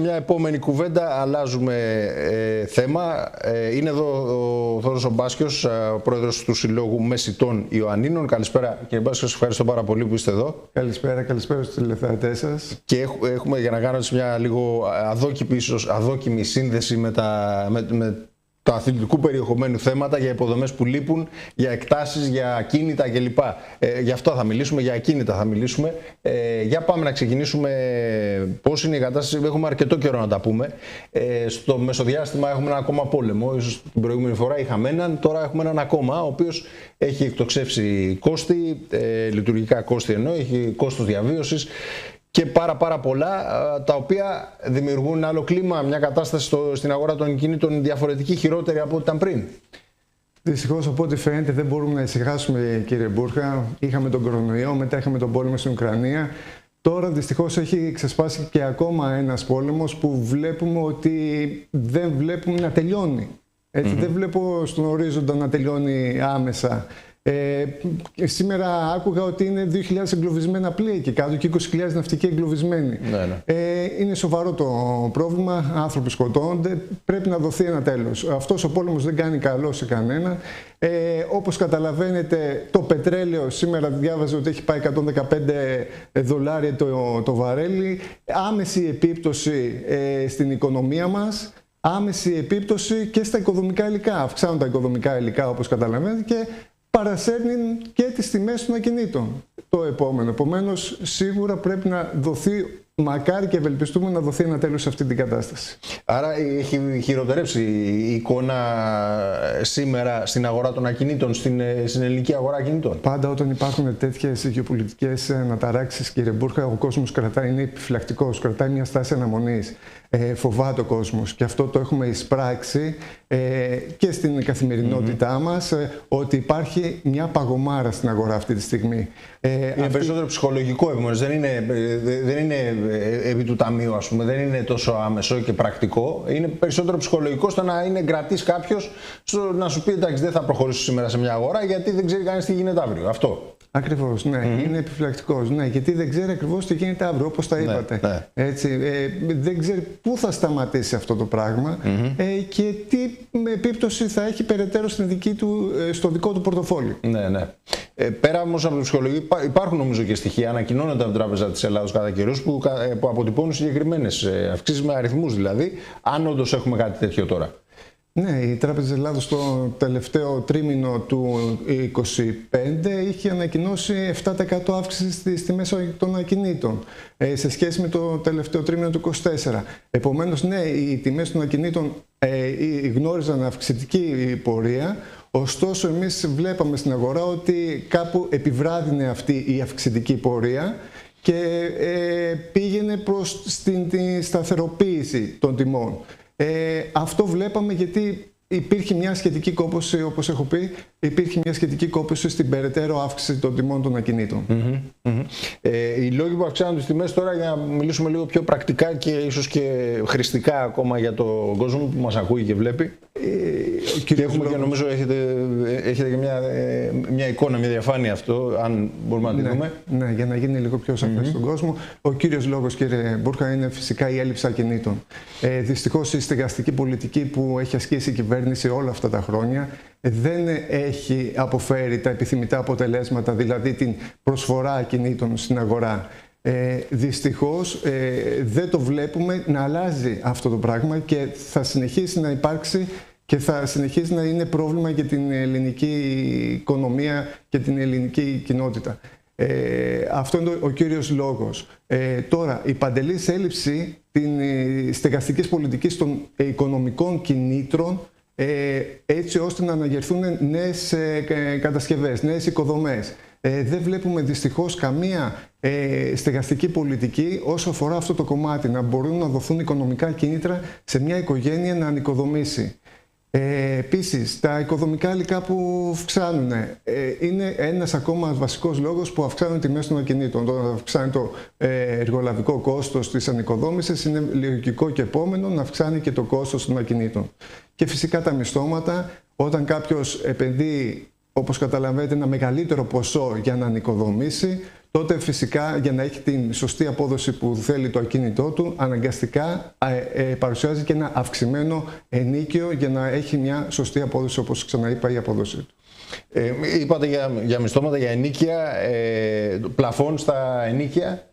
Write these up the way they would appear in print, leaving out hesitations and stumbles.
Μια επόμενη κουβέντα, αλλάζουμε θέμα. Είναι εδώ ο Θόδωρος ο Μπάσκιος, πρόεδρος του Συλλόγου Μεσιτών Ιωαννίνων. Καλησπέρα κύριε Μπάσκιο, σας ευχαριστώ πάρα πολύ που είστε εδώ. Καλησπέρα στους τηλεθεατές σας. Και έχουμε, για να κάνω μια λίγο αδόκιμη σύνδεση με το αθλητικού περιεχομένου θέματα, για υποδομές που λείπουν, για εκτάσεις, για ακίνητα κλπ. Γι' αυτό θα μιλήσουμε, για ακίνητα θα μιλήσουμε. Για πάμε να ξεκινήσουμε πώς είναι η κατάσταση. Έχουμε αρκετό καιρό να τα πούμε. Στο μεσοδιάστημα έχουμε ένα ακόμα πόλεμο. Ίσως την προηγούμενη φορά είχαμε έναν, τώρα έχουμε έναν ακόμα, ο οποίος έχει εκτοξεύσει κόστη, λειτουργικά κόστη εννοώ, έχει κόστος διαβίωσης και πάρα πολλά, τα οποία δημιουργούν άλλο κλίμα, μια κατάσταση στην αγορά των κινήτων διαφορετική, χειρότερη από ό,τι ήταν πριν. Δυστυχώς, από ό,τι φαίνεται, δεν μπορούμε να ησυχάσουμε, κύριε Μπούρχα. Είχαμε τον κορονοϊό, μετά είχαμε τον πόλεμο στην Ουκρανία. Τώρα δυστυχώς έχει ξεσπάσει και ακόμα ένας πόλεμος που βλέπουμε ότι δεν βλέπουμε να τελειώνει. Έτσι, δεν βλέπω στον ορίζοντα να τελειώνει άμεσα. Σήμερα άκουγα ότι είναι 2.000 εγκλωβισμένα πλοία εκεί κάτω και 20.000 ναυτικοί εγκλωβισμένοι. Είναι σοβαρό το πρόβλημα, άνθρωποι σκοτώνονται, πρέπει να δοθεί ένα τέλος. Αυτός ο πόλεμος δεν κάνει καλό σε κανένα. Όπως καταλαβαίνετε, το πετρέλαιο σήμερα διάβαζε ότι έχει πάει $115 το βαρέλι. Άμεση επίπτωση στην οικονομία μας. Άμεση επίπτωση και στα οικοδομικά υλικά. Αυξάνουν τα οικοδομικά υλικά, όπως καταλαβαίνετε, και παρασέρνει και τις τιμές των ακινήτων το επόμενο. Επομένως, σίγουρα πρέπει να δοθεί, μακάρι και ευελπιστούμε να δοθεί ένα τέλος σε αυτή την κατάσταση. Άρα έχει χειροτερέψει η εικόνα σήμερα στην αγορά των ακινήτων, στην ελληνική αγορά ακινήτων. Πάντα όταν υπάρχουν τέτοιες γεωπολιτικές αναταράξεις, κύριε Μπούρχα, ο κόσμος κρατάει, είναι επιφυλακτικός, κρατάει μια στάση αναμονής. Φοβάται ο κόσμος, και αυτό το έχουμε εισπράξει και στην καθημερινότητά μας, ότι υπάρχει μια παγωμάρα στην αγορά αυτή τη στιγμή. Είναι περισσότερο ψυχολογικό επομένως, δεν είναι επί του ταμείου, ας πούμε, δεν είναι τόσο άμεσο και πρακτικό. Είναι περισσότερο ψυχολογικό, στο να είναι κρατής κάποιος, να σου πει εντάξει, δεν θα προχωρήσω σήμερα σε μια αγορά γιατί δεν ξέρει κανείς τι γίνεται αύριο. Αυτό. Ακριβώς, ναι. Είναι επιφυλακτικός. Ναι, γιατί δεν ξέρει ακριβώς τι γίνεται αύριο, όπως τα είπατε. Έτσι, δεν ξέρει πού θα σταματήσει αυτό το πράγμα και τι επίπτωση θα έχει περαιτέρω στο δικό του πορτοφόλι. Ναι. Πέρα όμως από την ψυχολογία, υπάρχουν νομίζω και στοιχεία, ανακοινώνονται από την Τράπεζα της Ελλάδος κατά καιρούς, που αποτυπώνουν συγκεκριμένες αυξήσεις, με αριθμούς δηλαδή, αν όντως έχουμε κάτι τέτοιο τώρα. Ναι, η Τράπεζα της Ελλάδος στο τελευταίο τρίμηνο του 2025 είχε ανακοινώσει 7% αύξηση στις τιμές των ακινήτων σε σχέση με το τελευταίο τρίμηνο του 2024. Επομένως, ναι, οι τιμές των ακινήτων γνώριζαν αυξητική πορεία, ωστόσο εμείς βλέπαμε στην αγορά ότι κάπου επιβράδυνε αυτή η αυξητική πορεία και πήγαινε προς την σταθεροποίηση των τιμών. Αυτό βλέπαμε γιατί υπήρχε μια σχετική κόπωση, όπως έχω πει, υπήρχε μια σχετική κόπωση στην περαιτέρω αύξηση των τιμών των ακινήτων. Οι λόγοι που αυξάνουν τις τιμές τώρα, για να μιλήσουμε λίγο πιο πρακτικά και ίσως και χρηστικά ακόμα για τον κόσμο που μας ακούει και βλέπει. Και έχουμε και νομίζω έχετε και μια εικόνα, μια διαφάνεια αυτό, αν μπορούμε να τη δούμε. Ναι, για να γίνει λίγο πιο σαφές στον κόσμο. Ο κύριος λόγος, κύριε Μπούρχα, είναι φυσικά η έλλειψη ακινήτων. Δυστυχώς η στεγαστική πολιτική που έχει ασκήσει η κυβέρνηση όλα αυτά τα χρόνια δεν έχει αποφέρει τα επιθυμητά αποτελέσματα, δηλαδή την προσφορά ακινήτων στην αγορά. Δυστυχώς δεν το βλέπουμε να αλλάζει αυτό το πράγμα και θα συνεχίσει να υπάρξει και θα συνεχίσει να είναι πρόβλημα για την ελληνική οικονομία και την ελληνική κοινότητα. Αυτό είναι ο κύριος λόγος. Τώρα, η παντελής έλλειψη της στεγαστικής πολιτικής των οικονομικών κινήτρων, έτσι ώστε να αναγερθούν νέες κατασκευές, νέες οικοδομές. Δεν βλέπουμε δυστυχώς καμία στεγαστική πολιτική όσο αφορά αυτό το κομμάτι, να μπορούν να δοθούν οικονομικά κίνητρα σε μια οικογένεια να ανοικοδομήσει. Επίσης, τα οικοδομικά υλικά που αυξάνουν είναι ένας ακόμα βασικός λόγος που αυξάνουν τιμές των ακινήτων. Όταν αυξάνει το εργολαβικό κόστος της ανοικοδόμησης, είναι λογικό και επόμενο να αυξάνει και το κόστος των ακινήτων. Και φυσικά τα μισθώματα, όταν κάποιος επενδύει, όπως καταλαβαίνετε, ένα μεγαλύτερο ποσό για να ανοικοδομήσει, τότε φυσικά για να έχει την σωστή απόδοση που θέλει το ακίνητό του, αναγκαστικά παρουσιάζει και ένα αυξημένο ενίκιο για να έχει μια σωστή απόδοση, όπως ξαναείπα, η απόδοσή του. Είπατε για μισθώματα, για ενίκια, πλαφών στα ενίκια.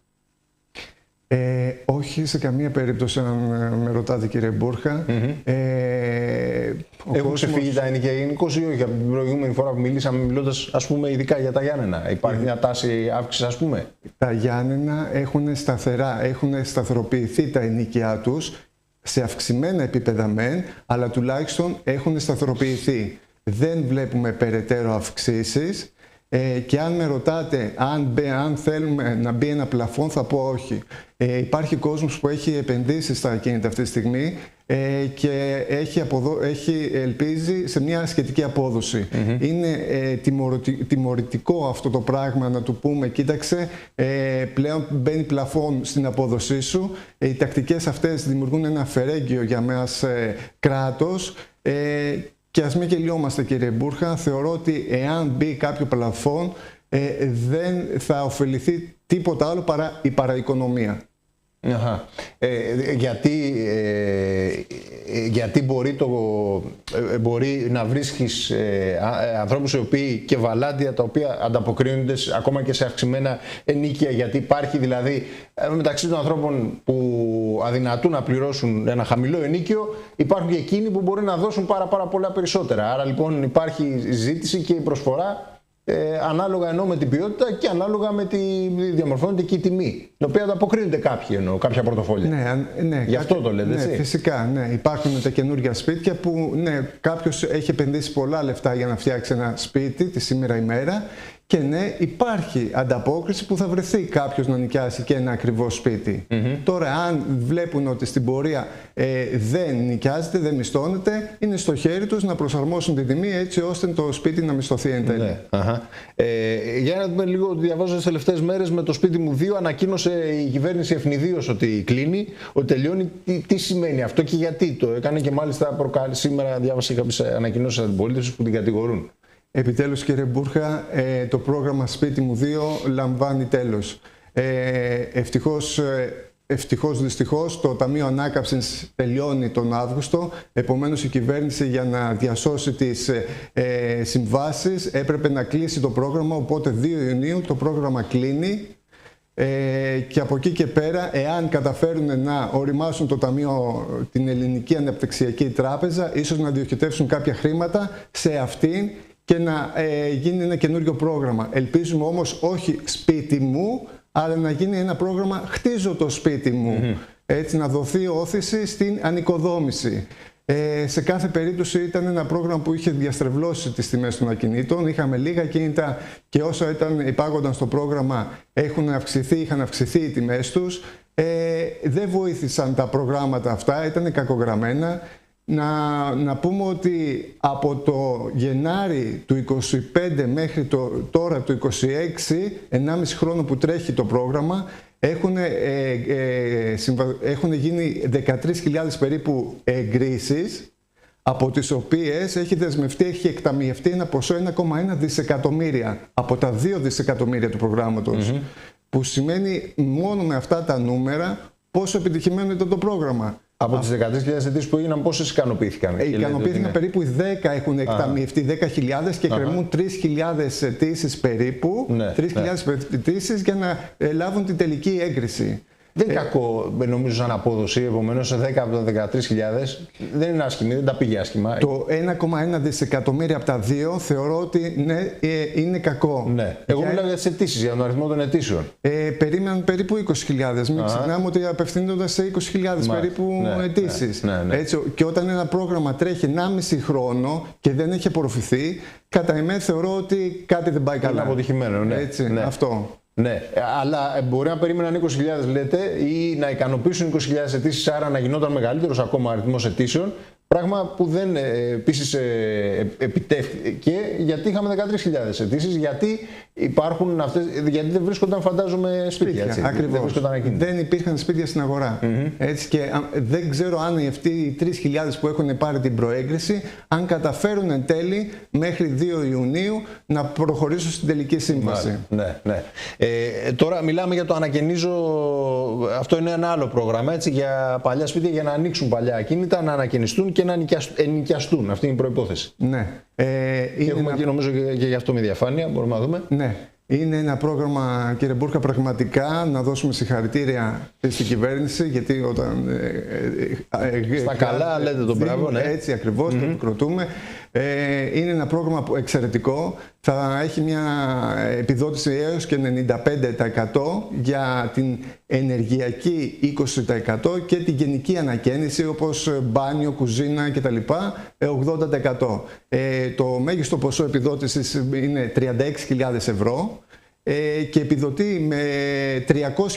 Όχι σε καμία περίπτωση, αν με ρωτάτε, κύριε Μπούρχα. Έχουν ξεφύγει τα ενίκια γενικώς ή όχι? Από την προηγούμενη φορά που μιλήσαμε, μιλώντας ας πούμε ειδικά για τα Γιάννενα, υπάρχει μια τάση αύξησης, ας πούμε? Τα Γιάννενα έχουν σταθεροποιηθεί τα ενίκια τους σε αυξημένα επίπεδα μεν, αλλά τουλάχιστον έχουν σταθεροποιηθεί. Δεν βλέπουμε περαιτέρω αυξήσεις. Και αν με ρωτάτε αν θέλουμε να μπει ένα πλαφόν, θα πω όχι. Υπάρχει κόσμος που έχει επενδύσει στα ακίνητα αυτή τη στιγμή και ελπίζει σε μια σχετική απόδοση. Είναι τιμωρητικό αυτό το πράγμα να του πούμε, κοίταξε, πλέον μπαίνει πλαφόν στην απόδοσή σου. Οι τακτικές αυτές δημιουργούν ένα φερέγγιο για μας κράτος. Και ας μην γελιόμαστε, κύριε Μπούρχα, θεωρώ ότι εάν μπει κάποιο πλαφόν δεν θα ωφεληθεί τίποτα άλλο παρά η παραοικονομία. Γιατί μπορεί να βρίσκεις ανθρώπους οι οποίοι και βαλάντια τα οποία ανταποκρίνονται ακόμα και σε αυξημένα ενίκια, γιατί υπάρχει δηλαδή μεταξύ των ανθρώπων που αδυνατούν να πληρώσουν ένα χαμηλό ενίκιο, υπάρχουν και εκείνοι που μπορεί να δώσουν πάρα πολλά περισσότερα. Άρα λοιπόν υπάρχει ζήτηση και η προσφορά ανάλογα ενώ με την ποιότητα και ανάλογα με τη διαμορφώνεται και η τιμή, την οποία ανταποκρίνονται κάποιοι, κάποια πορτοφόλια. Γι' αυτό το λέτε, έτσι? Φυσικά, ναι. Υπάρχουν τα καινούργια σπίτια που κάποιος έχει επενδύσει πολλά λεφτά για να φτιάξει ένα σπίτι τη σήμερα ημέρα. Και ναι, υπάρχει ανταπόκριση που θα βρεθεί κάποιος να νοικιάσει και ένα ακριβό σπίτι. Τώρα, αν βλέπουν ότι στην πορεία δεν νοικιάζεται, δεν μισθώνεται, είναι στο χέρι τους να προσαρμόσουν την τιμή έτσι ώστε το σπίτι να μισθωθεί εν τέλει. Για να δούμε λίγο, διαβάζω τις τελευταίες μέρες με το σπίτι μου 2, ανακοίνωσε η κυβέρνηση ευνηδίως ότι κλείνει, ότι τελειώνει. Τι σημαίνει αυτό και γιατί το έκανε? Και μάλιστα σήμερα διάβασα κάποιες ανακοινώσεις αντιπολίτευσης που την κατηγορούν. Επιτέλους, κύριε Μπούρχα, το πρόγραμμα Σπίτι μου 2 λαμβάνει τέλος. Ευτυχώς, δυστυχώς, το Ταμείο Ανάκαμψης τελειώνει τον Αύγουστο. Επομένως, η κυβέρνηση για να διασώσει τις συμβάσεις έπρεπε να κλείσει το πρόγραμμα, οπότε 2 Ιουνίου το πρόγραμμα κλείνει. Και από εκεί και πέρα, εάν καταφέρουν να οριμάσουν το Ταμείο, την Ελληνική Αναπτυξιακή Τράπεζα, ίσως να διοχετεύσουν κάποια χρήματα σε αυτήν και να γίνει ένα καινούριο πρόγραμμα. Ελπίζουμε όμως όχι σπίτι μου, αλλά να γίνει ένα πρόγραμμα χτίζω το σπίτι μου. Έτσι να δοθεί όθηση στην ανοικοδόμηση. Σε κάθε περίπτωση ήταν ένα πρόγραμμα που είχε διαστρεβλώσει τις τιμές των ακινήτων. Είχαμε λίγα ακίνητα και όσα υπάγονταν στο πρόγραμμα είχαν αυξηθεί οι τιμές τους. Δεν βοήθησαν τα προγράμματα αυτά, ήταν κακογραμμένα. Να πούμε ότι από το Γενάρη του 25 μέχρι τώρα του 26, 1,5 χρόνο που τρέχει το πρόγραμμα, έχουν γίνει 13.000 περίπου εγκρίσεις, από τις οποίες έχει εκταμιευτεί ένα ποσό 1,1 δισεκατομμύρια από τα 2 δισεκατομμύρια του προγράμματος. Που σημαίνει μόνο με αυτά τα νούμερα πόσο επιτυχημένο ήταν το πρόγραμμα. Από τις 13.000 αιτήσεις που έγιναν, πόσες ικανοποιήθηκαν? Ικανοποιήθηκαν περίπου 10, έχουν εκταμιευτεί 10.000 και κρεμούν 3.000 αιτήσεις περίπου. 3.000 αιτήσεις για να λάβουν την τελική έγκριση. Δεν είναι κακό, νομίζω, σαν απόδοση. Επομένως, σε 10 από τα 13.000 δεν είναι άσχημη, δεν τα πήγε άσχημα. Το 1,1 δισεκατομμύρια από τα 2 θεωρώ ότι ναι, είναι κακό. Ναι. Εγώ μιλάω για τις αιτήσεις, για τον αριθμό των αιτήσεων. Περίμεναν περίπου 20.000. Μην ξεχνάμε ότι απευθύνονταν σε 20.000 περίπου αιτήσεις. Έτσι, και όταν ένα πρόγραμμα τρέχει 1,5 χρόνο και δεν έχει απορροφηθεί, κατά εμέ θεωρώ ότι κάτι δεν πάει καλά. Είναι αποτυχημένο, ναι. Έτσι, αυτό. Ναι, αλλά μπορεί να περίμεναν 20.000, λέτε, ή να ικανοποιήσουν 20.000 αιτήσεις, άρα να γινόταν μεγαλύτερος ακόμα αριθμός αιτήσεων. Πράγμα που δεν επίσης επιτεύχθηκε, γιατί είχαμε 13.000 αιτήσεις, γιατί υπάρχουν αυτές, γιατί δεν βρίσκονταν, φαντάζομαι, σπίτια. Έτσι, ακριβώς. Δεν υπήρχαν σπίτια στην αγορά. Έτσι, και δεν ξέρω αν αυτοί οι 3.000 που έχουν πάρει την προέγκριση, αν καταφέρουν εν τέλει μέχρι 2 Ιουνίου να προχωρήσουν στην τελική σύμβαση. Ναι. Τώρα μιλάμε για το ανακαινίζω. Αυτό είναι ένα άλλο πρόγραμμα, έτσι, για παλιά σπίτια, για να ανοίξουν παλιά ακίνητα, να ανακαινιστούν και να ενοικιαστούν. Αυτή είναι η προϋπόθεση. Ναι. Και έχουμε εκεί, νομίζω, και γι' αυτό με διαφάνεια. Μπορούμε να δούμε. Ναι. Είναι ένα πρόγραμμα, κύριε Μπούρχα, πραγματικά να δώσουμε συγχαρητήρια στην κυβέρνηση, γιατί όταν στα καλά λέτε τον μπράβο, ναι. Έτσι ακριβώς, το επικροτούμε. Είναι ένα πρόγραμμα εξαιρετικό. Θα έχει μια επιδότηση έως και 95% για την ενεργειακή 20% και την γενική ανακαίνιση, όπως μπάνιο, κουζίνα κτλ. 80%. Το μέγιστο ποσό επιδότησης είναι 36.000 ευρώ και επιδοτεί με 300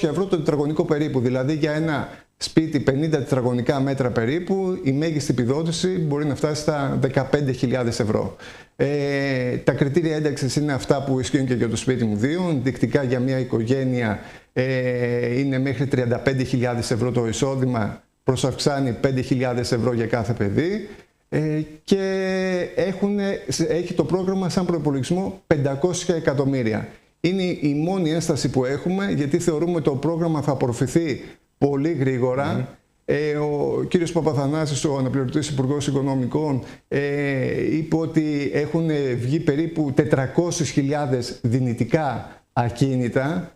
ευρώ το τετραγωνικό περίπου. Δηλαδή για ένα σπίτι 50 τετραγωνικά μέτρα περίπου, η μέγιστη επιδότηση μπορεί να φτάσει στα 15.000 ευρώ. Τα κριτήρια ένταξης είναι αυτά που ισχύουν και για το σπίτι μου 2. Ενδεικτικά για μια οικογένεια είναι μέχρι 35.000 ευρώ το εισόδημα, προσαυξάνει 5.000 ευρώ για κάθε παιδί. Και έχει το πρόγραμμα σαν προϋπολογισμό 500 εκατομμύρια. Είναι η μόνη ένσταση που έχουμε, γιατί θεωρούμε ότι το πρόγραμμα θα απορροφηθεί πολύ γρήγορα. Ο κύριος Παπαθανάσης, ο αναπληρωτής Υπουργός Οικονομικών, είπε ότι έχουν βγει περίπου 400.000 δυνητικά ακίνητα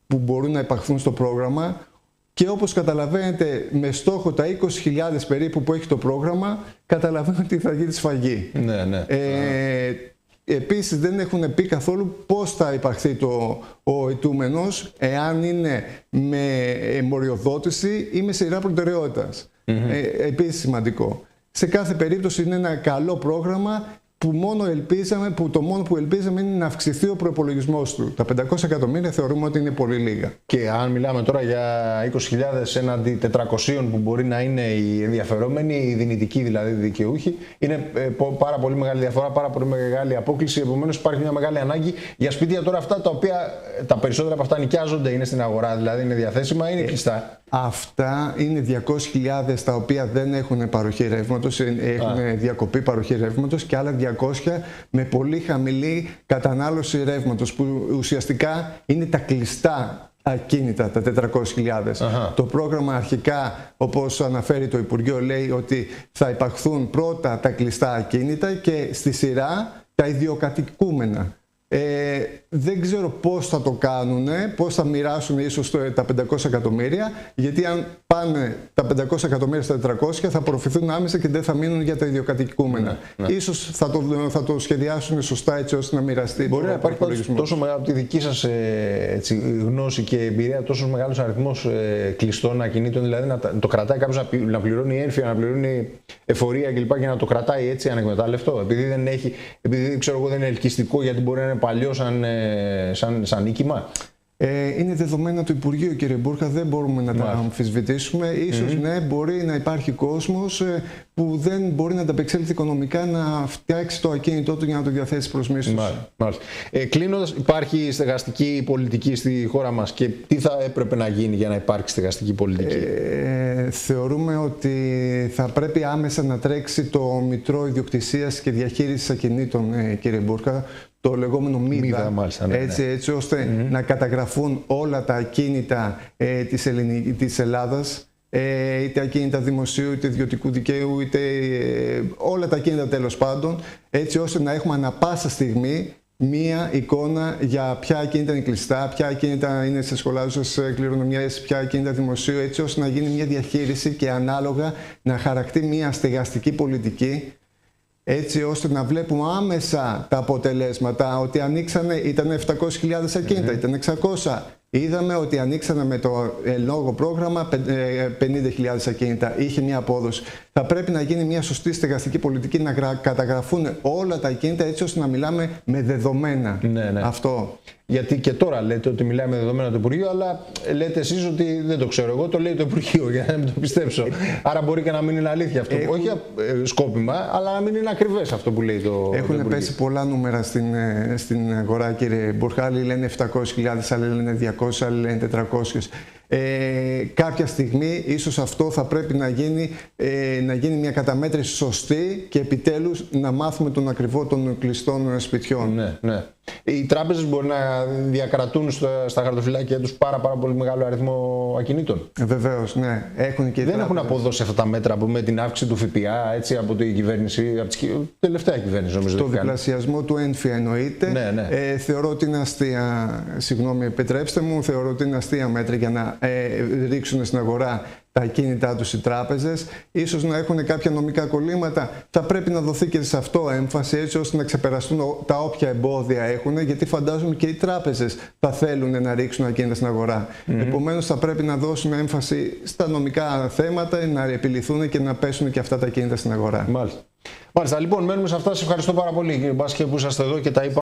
που μπορούν να υπαχθούν στο πρόγραμμα. Και όπως καταλαβαίνετε, με στόχο τα 20.000 περίπου που έχει το πρόγραμμα, καταλαβαίνετε ότι θα γίνει σφαγή. Ναι. Επίσης δεν έχουν πει καθόλου πώς θα υπαχθεί ο αιτούμενος, εάν είναι με μοριοδότηση ή με σειρά προτεραιότητας. Επίσης σημαντικό. Σε κάθε περίπτωση είναι ένα καλό πρόγραμμα που το μόνο που ελπίζαμε είναι να αυξηθεί ο προϋπολογισμός του. Τα 500 εκατομμύρια θεωρούμε ότι είναι πολύ λίγα. Και αν μιλάμε τώρα για 20.000 έναντι 400 που μπορεί να είναι οι ενδιαφερόμενοι, οι δυνητικοί δηλαδή δικαιούχοι, είναι πάρα πολύ μεγάλη διαφορά, πάρα πολύ μεγάλη απόκληση. Επομένως υπάρχει μια μεγάλη ανάγκη για σπίτια τώρα αυτά τα οποία τα περισσότερα από αυτά νοικιάζονται, είναι στην αγορά, δηλαδή είναι διαθέσιμα, είναι κλειστά. Αυτά είναι 200.000 τα οποία δεν έχουν παροχή ρεύματος, έχουν διακοπή παροχή ρεύματος, και άλλα 200 με πολύ χαμηλή κατανάλωση ρεύματος, που ουσιαστικά είναι τα κλειστά ακίνητα, τα 400.000. Το πρόγραμμα αρχικά, όπως αναφέρει το Υπουργείο, λέει ότι θα υπαχθούν πρώτα τα κλειστά ακίνητα και στη σειρά τα ιδιοκατοικούμενα. Δεν ξέρω πώς θα το κάνουν, πώς θα μοιράσουν ίσως τα 500 εκατομμύρια, γιατί αν πάνε τα 500 εκατομμύρια στα 400 θα απορροφηθούν άμεσα και δεν θα μείνουν για τα ιδιοκατοικούμενα. Ίσως θα το σχεδιάσουν σωστά, έτσι ώστε να μοιραστεί. Μπορεί να υπάρχει τόσο μεγάλο, από τη δική σας γνώση και εμπειρία, τόσο μεγάλος αριθμός κλειστών ακινήτων, δηλαδή να το κρατάει κάποιος, να πληρώνει έμφυα, να πληρώνει εφορία κλπ. Και να το κρατάει έτσι ανεκμετάλλευτο, επειδή ξέρω εγώ δεν είναι ελκυστικό, γιατί μπορεί να είναι παλιό σαν νίκημα. Είναι δεδομένα του Υπουργείου, κύριε Μπούρχα, δεν μπορούμε να τα αμφισβητήσουμε. Ίσως ναι, μπορεί να υπάρχει κόσμος που δεν μπορεί να ανταπεξέλθει οικονομικά να φτιάξει το ακίνητό του για να το διαθέσει προς μίσθωση. Μάλιστα. Κλείνοντας, υπάρχει στεγαστική πολιτική στη χώρα μας και τι θα έπρεπε να γίνει για να υπάρξει στεγαστική πολιτική? Θεωρούμε ότι θα πρέπει άμεσα να τρέξει το Μητρό Ιδιοκτησίας και Διαχείρισης Ακινήτων, κύριε Μπούρχα, το λεγόμενο ΜΙΔΑ, έτσι ώστε να καταγραφούν όλα τα ακίνητα της Ελλάδας, είτε ακίνητα δημοσίου, είτε ιδιωτικού δικαίου, είτε όλα τα ακίνητα τέλος πάντων, έτσι ώστε να έχουμε ανα πάσα στιγμή μία εικόνα για ποια ακίνητα είναι κλειστά, ποια ακίνητα είναι σε σχολάζουσες κληρονομιές, ποια ακίνητα δημοσίου, έτσι ώστε να γίνει μια διαχείριση και ανάλογα να χαρακτεί μια στεγαστική πολιτική, έτσι ώστε να βλέπουμε άμεσα τα αποτελέσματα, ότι ανοίξανε, ήταν 700.000 ακίνητα, ήταν 600, Είδαμε ότι ανοίξανε με το λόγο πρόγραμμα 50.000 ακίνητα. Είχε μια απόδοση. Θα πρέπει να γίνει μια σωστή στεγαστική πολιτική, να καταγραφούν όλα τα ακίνητα έτσι ώστε να μιλάμε με δεδομένα. Ναι. Αυτό. Γιατί και τώρα λέτε ότι μιλάει με δεδομένα το Υπουργείο, αλλά λέτε εσείς ότι δεν το ξέρω εγώ, το λέει το Υπουργείο για να μην το πιστέψω. Άρα μπορεί και να μην είναι αλήθεια αυτό. Όχι σκόπιμα, αλλά να μην είναι ακριβές αυτό που λέει το Υπουργείο. Έχουν πέσει πολλά νούμερα στην αγορά, κύριε Μπούρχα. Άλλοι λένε 700.000, άλλοι λένε 200, άλλοι λένε 400. Κάποια στιγμή ίσως αυτό θα πρέπει να γίνει μια καταμέτρηση σωστή και επιτέλους να μάθουμε τον ακριβό των κλειστών σπιτιών. Ναι. Οι τράπεζες μπορεί να διακρατούν στα χαρτοφυλάκια τους πάρα πολύ μεγάλο αριθμό ακινήτων. Βεβαίως, ναι. Δεν έχουν αποδώσει αυτά τα μέτρα με την αύξηση του ΦΠΑ έτσι, από την κυβέρνηση, από τη τελευταία κυβέρνηση νομίζω. Το διπλασιασμό του έμφυα εννοείται. Ναι. Θεωρώ ότι είναι αστεία, συγγνώμη, επιτρέψτε μου, θεωρώ ότι είναι αστεία μέτρα για να ρίξουν στην αγορά τα ακίνητά τους οι τράπεζες. Ίσως να έχουν κάποια νομικά κολλήματα. Θα πρέπει να δοθεί και σε αυτό έμφαση έτσι ώστε να ξεπεραστούν τα όποια εμπόδια έχουν, γιατί φαντάζομαι και οι τράπεζες θα θέλουν να ρίξουν ακίνητα στην αγορά. Επομένως θα πρέπει να δώσουν έμφαση στα νομικά θέματα, να επιληθούν και να πέσουν και αυτά τα ακίνητα στην αγορά. Μάλιστα. Λοιπόν, μένουμε σε αυτά. Σας ευχαριστώ πάρα πολύ κύριε Μπάσκε που είσαστε εδώ και τα είπαμε.